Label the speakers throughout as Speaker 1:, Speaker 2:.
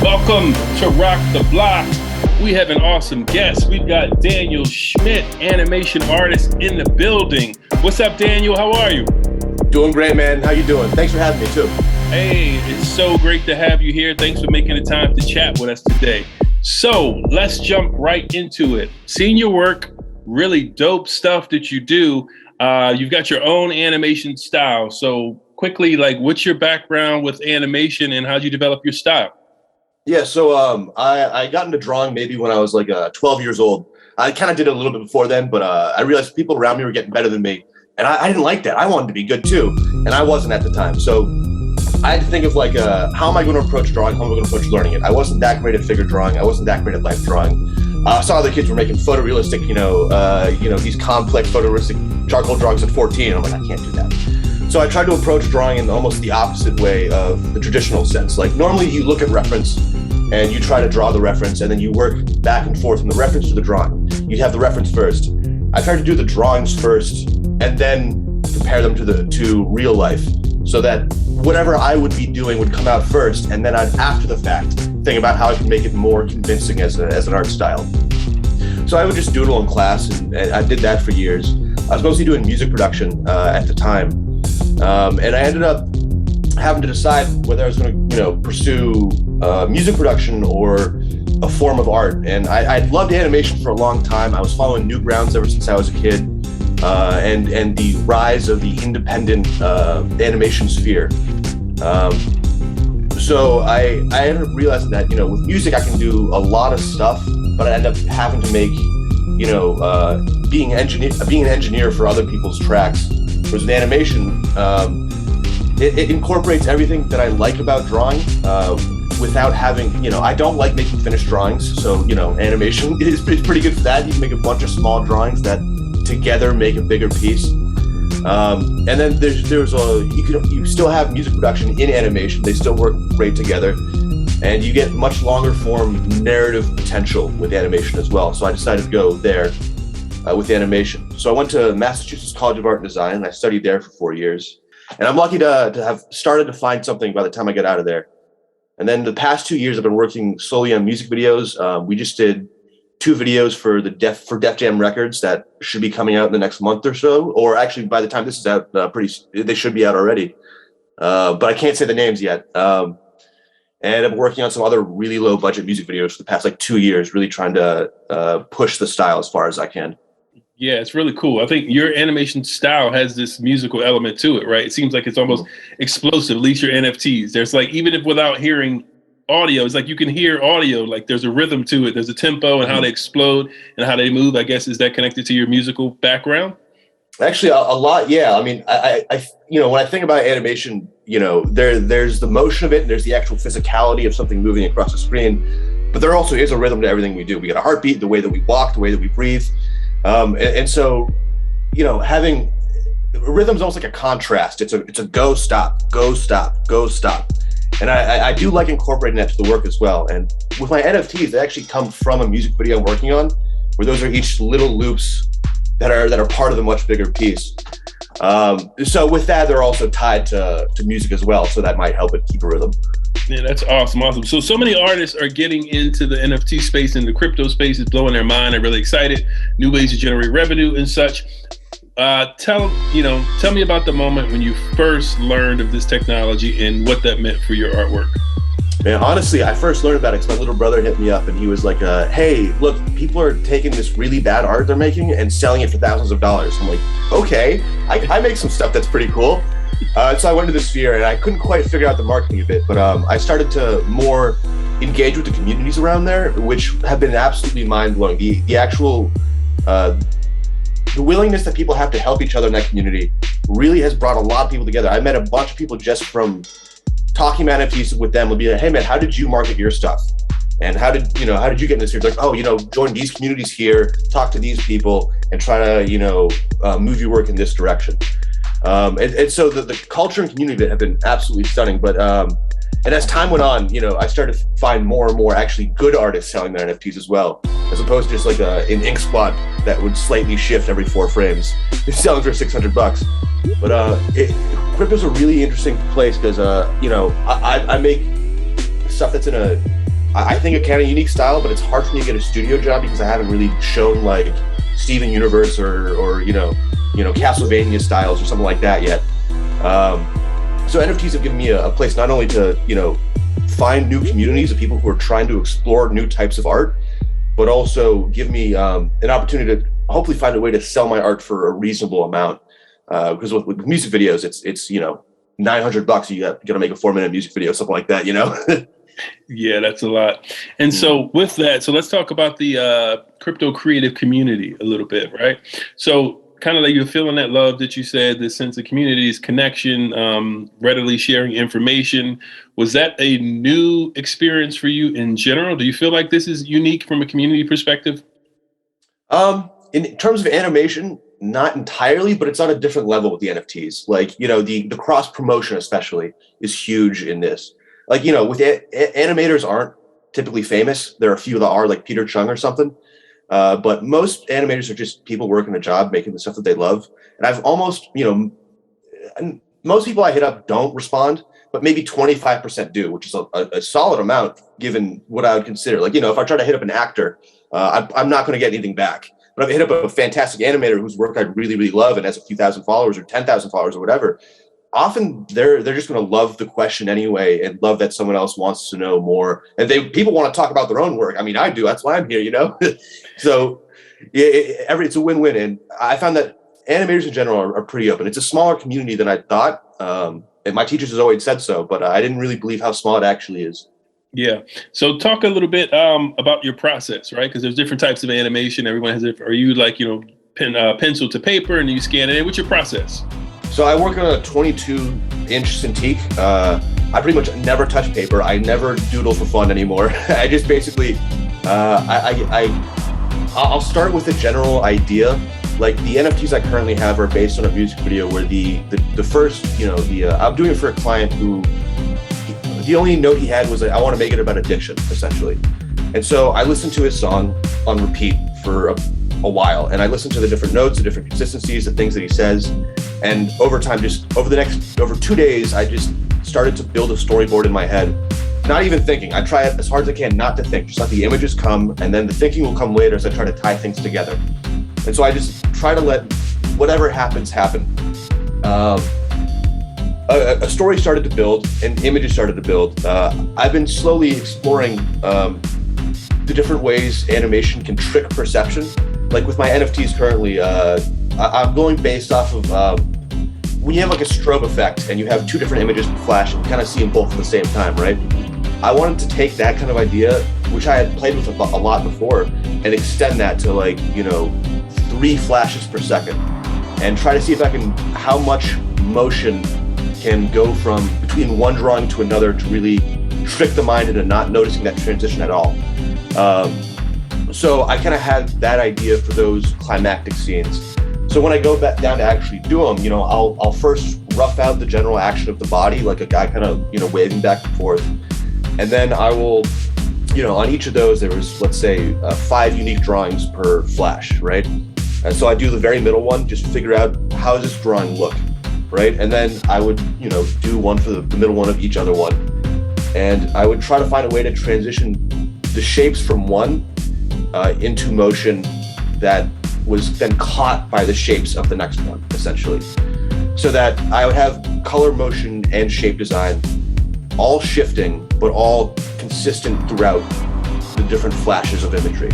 Speaker 1: Welcome to ROK the BLOK. We have an awesome guest. We've got Daniel Schmidt, animation artist in the building. What's up, Daniel? How are you?
Speaker 2: Doing great, man. How you doing? Thanks for having me, too.
Speaker 1: Hey, it's so great to have you here. Thanks for making the time to chat with us today. So let's jump right into it. Seeing your work, really dope stuff that you do. You've got your own animation style. So quickly, what's your background with animation and how'd you develop your style?
Speaker 2: Yeah, so I got into drawing maybe when I was 12 years old. I kind of did it a little bit before then, but I realized people around me were getting better than me. And I didn't like that. I wanted to be good too. And I wasn't at the time. So I had to think of how am I going to approach drawing? How am I going to approach learning it? I wasn't that great at figure drawing. I wasn't that great at life drawing. I saw other kids were making photorealistic, these complex photorealistic charcoal drawings at 14. I'm like, I can't do that. So I tried to approach drawing in almost the opposite way of the traditional sense. Like normally you look at reference and you try to draw the reference and then you work back and forth from the reference to the drawing. You'd have the reference first. I tried to do the drawings first and then compare them to real life so that whatever I would be doing would come out first, and then I'd, after the fact, think about how I can make it more convincing as an art style. So I would just doodle in class, and I did that for years. I was mostly doing music production at the time, and I ended up having to decide whether I was going to, pursue music production or a form of art. And I'd loved animation for a long time. I was following Newgrounds ever since I was a kid, and the rise of the independent animation sphere. So I ended up realizing that, with music I can do a lot of stuff, but I end up having to make, being an engineer for other people's tracks. Whereas with animation, it incorporates everything that I like about drawing, without having, I don't like making finished drawings. So, animation is pretty good for that. You can make a bunch of small drawings that together make a bigger piece. And then you still have music production in animation. They still work great together, and you get much longer form narrative potential with animation as well. So I decided to go there with animation. So I went to Massachusetts College of Art and Design, and I studied there for 4 years. And I'm lucky to have started to find something by the time I got out of there. And then the past 2 years, I've been working solely on music videos. We just did 2 videos for Def Jam Records that should be coming out in the next month or so, or actually by the time this is out, they should be out already. But I can't say the names yet. And I'm working on some other really low budget music videos for the past 2 years, really trying to push the style as far as I can.
Speaker 1: Yeah, it's really cool. I think your animation style has this musical element to it, right? It seems like it's almost explosive, at least your NFTs. There's even if without hearing audio, it's you can hear audio, there's a rhythm to it. There's a tempo and how they explode and how they move. I guess, is that connected to your musical background?
Speaker 2: Actually, a lot, yeah. I mean, I when I think about animation, there's the motion of it, and there's the actual physicality of something moving across the screen. But there also is a rhythm to everything we do. We got a heartbeat, the way that we walk, the way that we breathe. And so, having rhythm's almost like a contrast. It's a go, stop, go, stop, go, stop. And I do like incorporating that to the work as well. And with my NFTs, they actually come from a music video I'm working on, where those are each little loops that are part of the much bigger piece. So with that, they're also tied to music as well. So that might help it keep a rhythm.
Speaker 1: Yeah, that's awesome. So many artists are getting into the NFT space, and the crypto space is blowing their mind. They're really excited. New ways to generate revenue and such. Tell me about the moment when you first learned of this technology and what that meant for your artwork.
Speaker 2: Man, honestly, I first learned about it because my little brother hit me up and he was like, hey, look, people are taking this really bad art they're making and selling it for thousands of dollars. I'm like, okay, I make some stuff that's pretty cool. So I went to this sphere and I couldn't quite figure out the marketing of it, but I started to more engage with the communities around there, which have been absolutely mind-blowing. The actual, the willingness that people have to help each other in that community really has brought a lot of people together. I met a bunch of people just from talking about NFTs with them. Would be like, hey man, how did you market your stuff? And how did you get in this here? It's like, join these communities here, talk to these people, and try to, move your work in this direction. And so the culture and community of it have been absolutely stunning. But and as time went on, I started to find more and more actually good artists selling their NFTs as well, as opposed to just an ink spot that would slightly shift every 4 frames. It's selling for $600. But crypto's a really interesting place because I make stuff that's in a I think a kind of unique style, but it's hard for me to get a studio job because I haven't really shown like Steven Universe or Castlevania styles or something like that yet. So NFTs have given me a place not only to, find new communities of people who are trying to explore new types of art, but also give me an opportunity to hopefully find a way to sell my art for a reasonable amount. Because with music videos, it's $900. You got to make a 4-minute music video, something like that,
Speaker 1: Yeah, that's a lot. And so with that, so let's talk about the crypto creative community a little bit, right? So kind of like you're feeling that love that you said, this sense of communities, connection, readily sharing information. Was that a new experience for you in general? Do you feel like this is unique from a community perspective?
Speaker 2: In terms of animation, not entirely, but it's on a different level with the NFTs. Like, the cross promotion especially is huge in this. Like, with animators aren't typically famous. There are a few that are, like Peter Chung or something. But most animators are just people working a job, making the stuff that they love. And I've almost, and most people I hit up don't respond, but maybe 25% do, which is a solid amount given what I would consider. Like, if I try to hit up an actor, I'm not going to get anything back. But if I hit up a fantastic animator whose work I really, really love and has a few thousand followers or 10,000 followers or whatever, often they're just going to love the question anyway and love that someone else wants to know more. And people want to talk about their own work. I mean, I do. That's why I'm here, So it's a win-win. And I found that animators in general are pretty open. It's a smaller community than I thought. And my teachers has always said so, but I didn't really believe how small it actually is.
Speaker 1: Yeah. So talk a little bit about your process, right? Because there's different types of animation. Everyone has different. Are you like, pencil to paper and you scan it in? What's your process?
Speaker 2: So I work on a 22-inch Cintiq. I pretty much never touch paper. I never doodle for fun anymore. I just basically, I'll start with a general idea. Like the NFTs I currently have are based on a music video where the first, I'm doing it for a client who, the only note he had was like, I want to make it about addiction, essentially. And so I listened to his song on repeat for a while. And I listened to the different notes, the different consistencies, the things that he says. And over time, over 2 days, I just started to build a storyboard in my head, not even thinking. I try as hard as I can not to think, just let the images come, and then the thinking will come later as I try to tie things together. And so I just try to let whatever happens happen. A story started to build and images started to build. I've been slowly exploring the different ways animation can trick perception. Like with my NFTs currently, I'm going based off of when you have like a strobe effect and you have two different images flash and you kind of see them both at the same time, right? I wanted to take that kind of idea, which I had played with a lot before, and extend that to 3 flashes per second and try to see if I can, how much motion can go from between one drawing to another to really trick the mind into not noticing that transition at all. So I kind of had that idea for those climactic scenes. So when I go back down to actually do them, I'll first rough out the general action of the body, like a guy kind of, waving back and forth. And then I will, on each of those, there was, let's say, 5 unique drawings per flash, right? And so I do the very middle one, just figure out how does this drawing look, right? And then I would, do one for the middle one of each other one. And I would try to find a way to transition the shapes from one into motion that was then caught by the shapes of the next one, essentially. So that I would have color, motion, and shape design all shifting, but all consistent throughout the different flashes of imagery.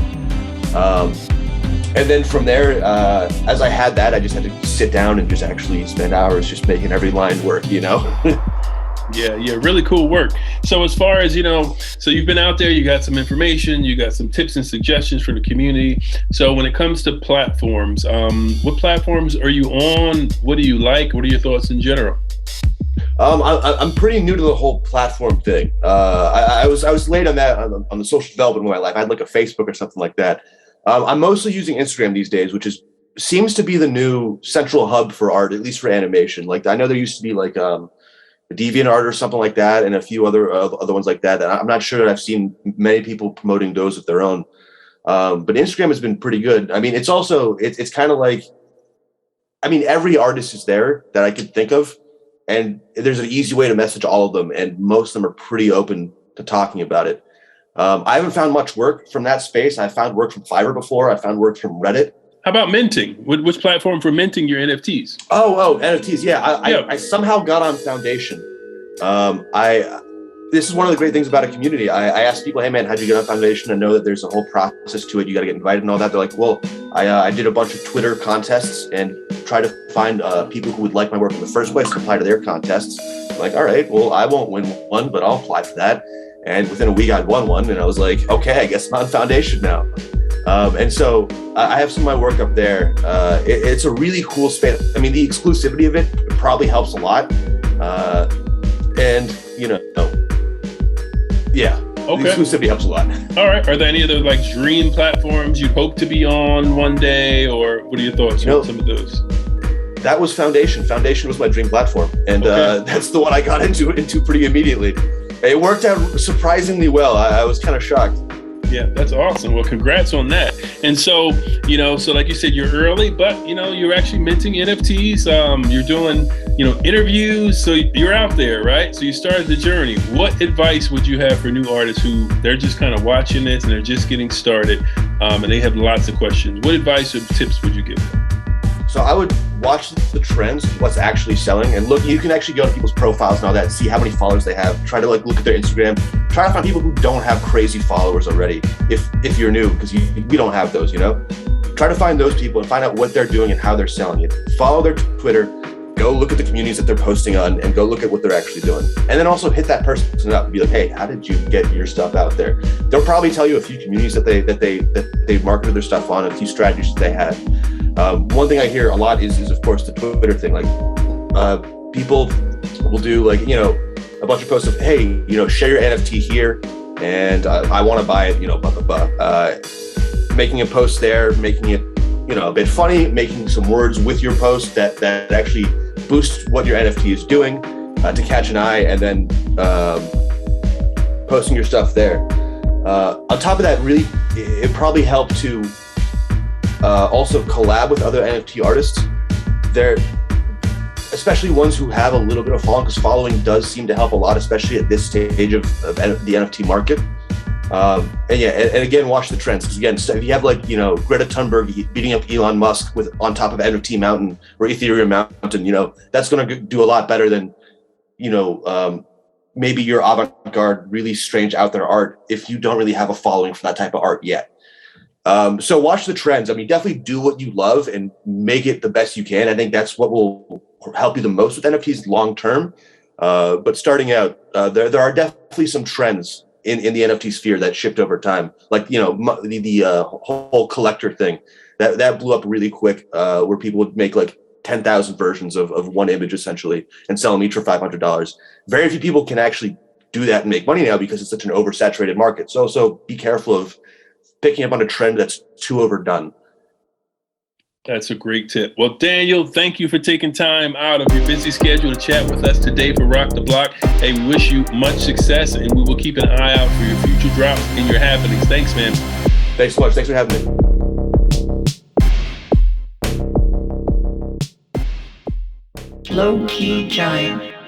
Speaker 2: And then from there, as I had that, I just had to sit down and just actually spend hours just making every line work,
Speaker 1: Yeah, really cool work. So as far as, so you've been out there, you got some information, you got some tips and suggestions for the community. So when it comes to platforms, what platforms are you on? What do you like? What are your thoughts in general?
Speaker 2: I'm pretty new to the whole platform thing. I was late on that on the social development of my life. I had like a Facebook or something like that. I'm mostly using Instagram these days, which seems to be the new central hub for art, at least for animation. Like I know there used to be like DeviantArt or something like that, and a few other ones like that. And I'm not sure that I've seen many people promoting those of their own. But Instagram has been pretty good. I mean, it's also it's kind of like, I mean, every artist is there that I could think of, and there's an easy way to message all of them, and most of them are pretty open to talking about it. I haven't found much work from that space. I found work from Fiverr before. I found work from Reddit.
Speaker 1: How about minting? Which platform for minting your NFTs?
Speaker 2: Oh, NFTs. Yeah, I somehow got on Foundation. This is one of the great things about a community. I asked people, hey man, how'd you get on Foundation? I know that there's a whole process to it. You got to get invited and all that. They're like, well, I did a bunch of Twitter contests and tried to find people who would like my work in the first place to apply to their contests. I'm like, all right, well, I won't win one, but I'll apply for that. And within a week, I'd won one, and I was like, okay, I guess I'm on Foundation now. And so I have some of my work up there. It's a really cool space. I mean, the exclusivity of it probably helps a lot. And, you know, yeah,
Speaker 1: okay.
Speaker 2: The exclusivity helps a lot.
Speaker 1: All right. Are there any other like dream platforms you'd hope to be on one day, or what are your thoughts on some of those?
Speaker 2: That was Foundation. Foundation was my dream platform, and that's the one I got into pretty immediately. It worked out surprisingly well. I was kind of shocked.
Speaker 1: Yeah, that's awesome. Well, congrats on that. And so, you know, so like you said, you're early, but, you know, you're actually minting NFTs. You're doing, you know, interviews. So you're out there, right? So you started the journey. What advice would you have for new artists who they're just kind of watching this and they're just getting started and they have lots of questions? What advice or tips would you give them?
Speaker 2: So I would watch the trends, what's actually selling, and look, you can actually go to people's profiles and all that, see how many followers they have, try to like look at their Instagram, try to find people who don't have crazy followers already, if you're new, because we don't have those, you know? Try to find those people and find out what they're doing and how they're selling it. Follow their Twitter, go look at the communities that they're posting on, and go look at what they're actually doing. And then also hit that person up and be like, hey, how did you get your stuff out there? They'll probably tell you a few communities that they marketed their stuff on, a few strategies that they had. One thing I hear a lot is of course the Twitter thing. Like people will do like, you know, a bunch of posts of, hey, you know, share your NFT here, and I want to buy it, you know, blah blah blah. Making a post there, making it, you know, a bit funny, making some words with your post that actually boost what your NFT is doing to catch an eye, and then posting your stuff there. On top of that, really, it probably helped to also collab with other NFT artists. They're especially ones who have a little bit of following, because following does seem to help a lot, especially at this stage of the NFT market. And again, watch the trends, because again, so if you have like, you know, Greta Thunberg beating up Elon Musk with on top of NFT Mountain or Ethereum Mountain, you know, that's going to do a lot better than, you know, maybe your avant-garde, really strange out there art if you don't really have a following for that type of art yet. So watch the trends. I mean, definitely do what you love and make it the best you can. I think that's what will help you the most with NFTs long term. But starting out, there are definitely some trends in the NFT sphere that shift over time. Like, you know, the whole collector thing that blew up really quick, where people would make like 10,000 versions of one image essentially and sell them each for $500. Very few people can actually do that and make money now because it's such an oversaturated market. So be careful of picking up on a trend that's too overdone.
Speaker 1: That's a great tip. Well, Daniel, thank you for taking time out of your busy schedule to chat with us today for ROK the BLOK. Hey, we wish you much success, and we will keep an eye out for your future drops and your happenings. Thanks, man.
Speaker 2: Thanks so much. Thanks for having me.
Speaker 3: Lowkey Giant.